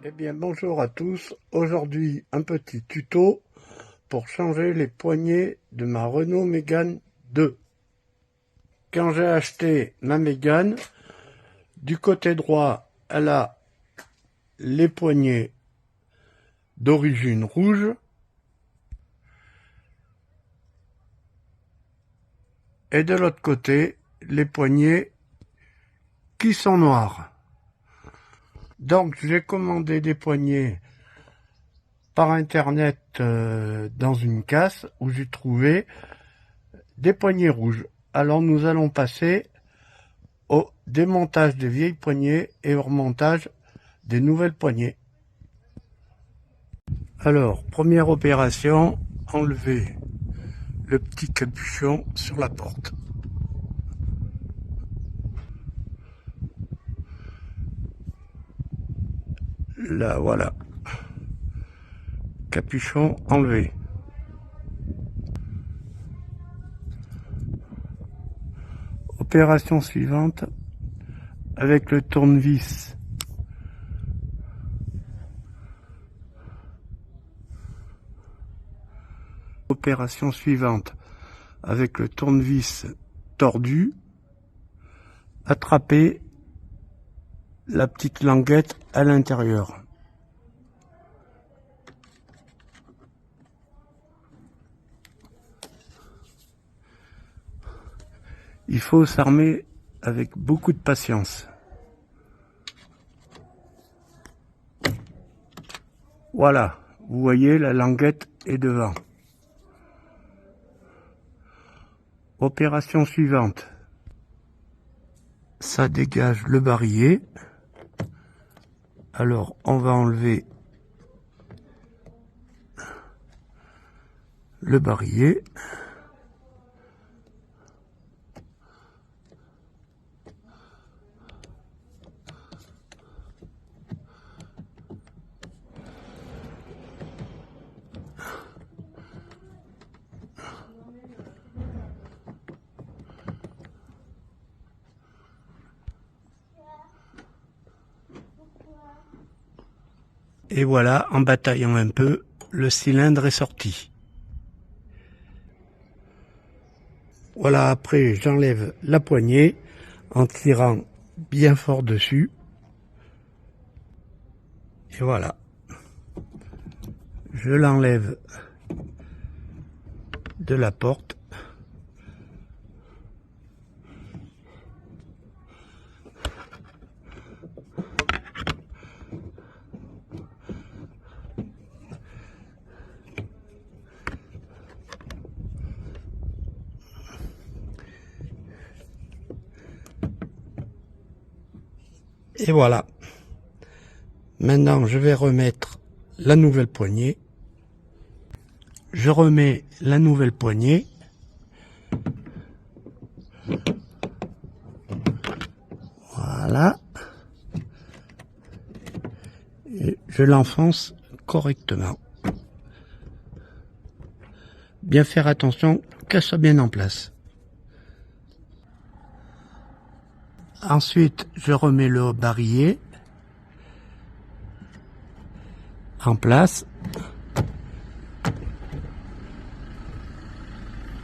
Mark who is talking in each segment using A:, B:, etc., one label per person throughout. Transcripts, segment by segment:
A: Eh bien bonjour à tous, aujourd'hui un petit tuto pour changer les poignées de ma Renault Mégane 2. Quand j'ai acheté ma Mégane, du côté droit elle a les poignées d'origine rouge et de l'autre côté les poignées qui sont noires. Donc j'ai commandé des poignées par internet dans une casse où j'ai trouvé des poignées rouges. Alors nous allons passer au démontage des vieilles poignées et au remontage des nouvelles poignées. Alors, première opération, enlever le petit capuchon sur la porte. Là, voilà. Capuchon enlevé. Opération suivante, avec le tournevis. Opération suivante, avec le tournevis tordu, attraper la petite languette à l'intérieur. Il faut s'armer avec beaucoup de patience. Voilà, vous voyez, la languette est devant. Opération suivante. Ça dégage le barillet. Alors, on va enlever le barillet. Et voilà, en bataillant un peu, le cylindre est sorti. Voilà, après j'enlève la poignée en tirant bien fort dessus. Et voilà. Je l'enlève de la porte. Et voilà. Maintenant, je vais remettre la nouvelle poignée. Je remets la nouvelle poignée. Voilà. Et je l'enfonce correctement. Bien faire attention qu'elle soit bien en place. Ensuite, je remets le barillet en place.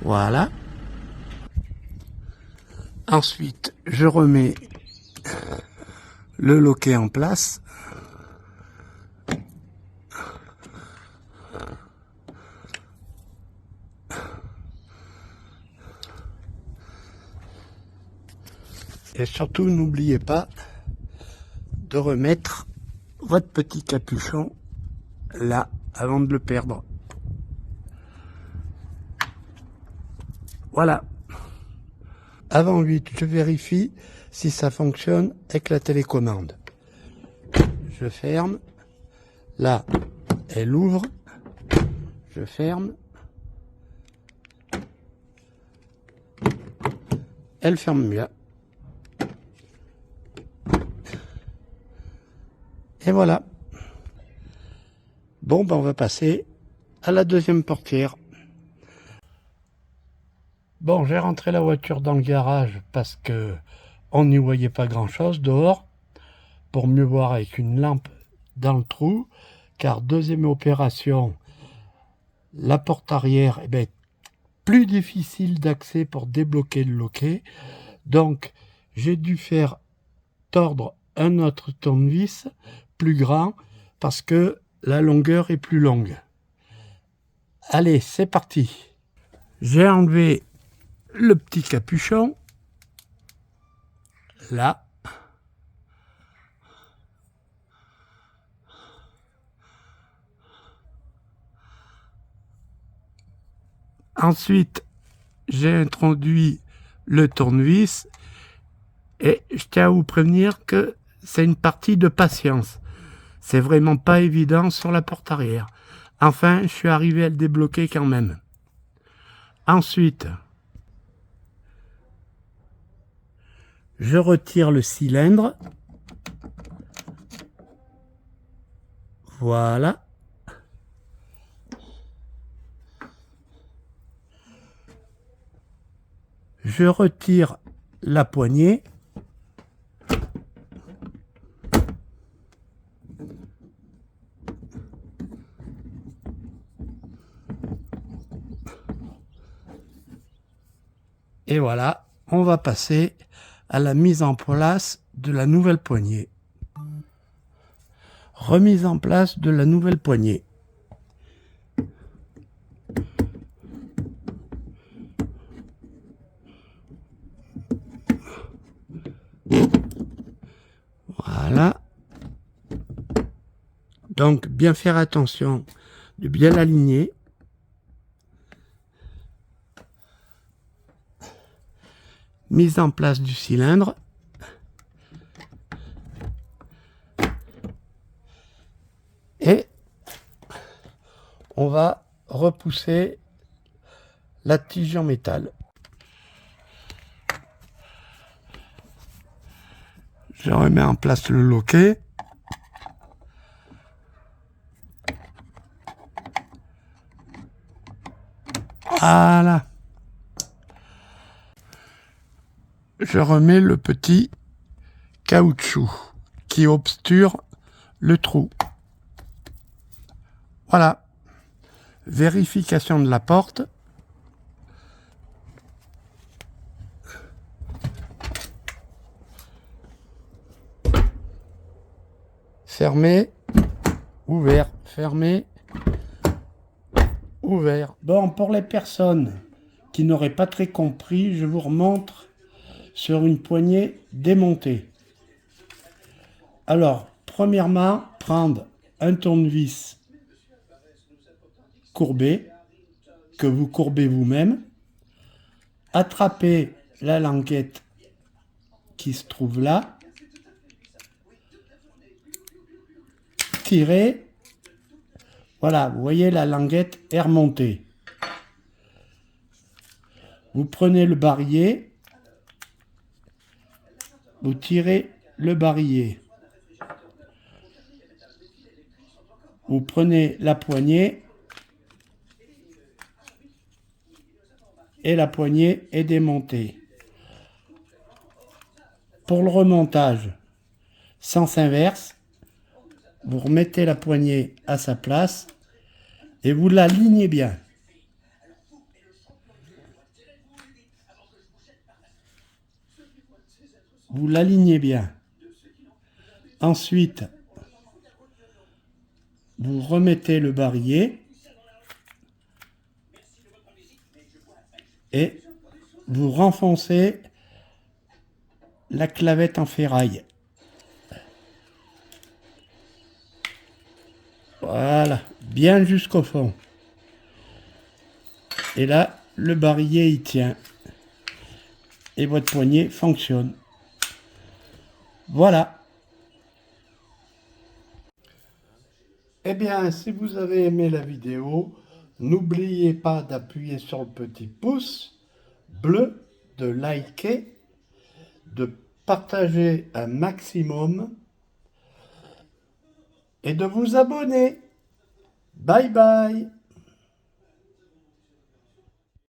A: Voilà. Ensuite, je remets le loquet en place. Et surtout, n'oubliez pas de remettre votre petit capuchon là avant de le perdre. Voilà. Avant 8, je vérifie si ça fonctionne avec la télécommande. Je ferme. Là, elle ouvre. Je ferme. Elle ferme bien. Et voilà. Bon, ben on va passer à la deuxième portière. Bon, j'ai rentré la voiture dans le garage parce que on n'y voyait pas grand chose dehors. Pour mieux voir avec une lampe dans le trou, car deuxième opération, la porte arrière est plus difficile d'accès pour débloquer le loquet. Donc j'ai dû faire tordre un autre tournevis plus grand parce que la longueur est plus longue. Allez, c'est parti. J'ai enlevé le petit capuchon. Là. Ensuite, j'ai introduit le tournevis et je tiens à vous prévenir que c'est une partie de patience. C'est vraiment pas évident sur la porte arrière. Enfin, je suis arrivé à le débloquer quand même. Ensuite, je retire le cylindre. Voilà. Je retire la poignée. Et voilà, on va passer à la mise en place de la nouvelle poignée. Remise en place de la nouvelle poignée. Voilà. Donc, bien faire attention de bien l'aligner. Mise en place du cylindre. Et on va repousser la tige en métal. Je remets en place le loquet. Voilà. Je remets le petit caoutchouc qui obture le trou. Voilà. Vérification de la porte. Fermé, ouvert, fermé, ouvert. Bon, pour les personnes qui n'auraient pas très compris, je vous remontre sur une poignée démontée. Alors, premièrement, prendre un tournevis courbé, que vous courbez vous-même, attraper la languette qui se trouve là, tirer, voilà, vous voyez la languette est remontée. Vous prenez le barillet, vous tirez le barillet. Vous prenez la poignée et la poignée est démontée. Pour le remontage, sens inverse, vous remettez la poignée à sa place et vous l'alignez bien. Vous l'alignez bien. Ensuite, vous remettez le barillet et vous renfoncez la clavette en ferraille. Voilà, bien jusqu'au fond. Et là, le barillet il tient. Et votre poignée fonctionne. Voilà. Eh bien, si vous avez aimé la vidéo, n'oubliez pas d'appuyer sur le petit pouce bleu, de liker, de partager un maximum et de vous abonner. Bye bye.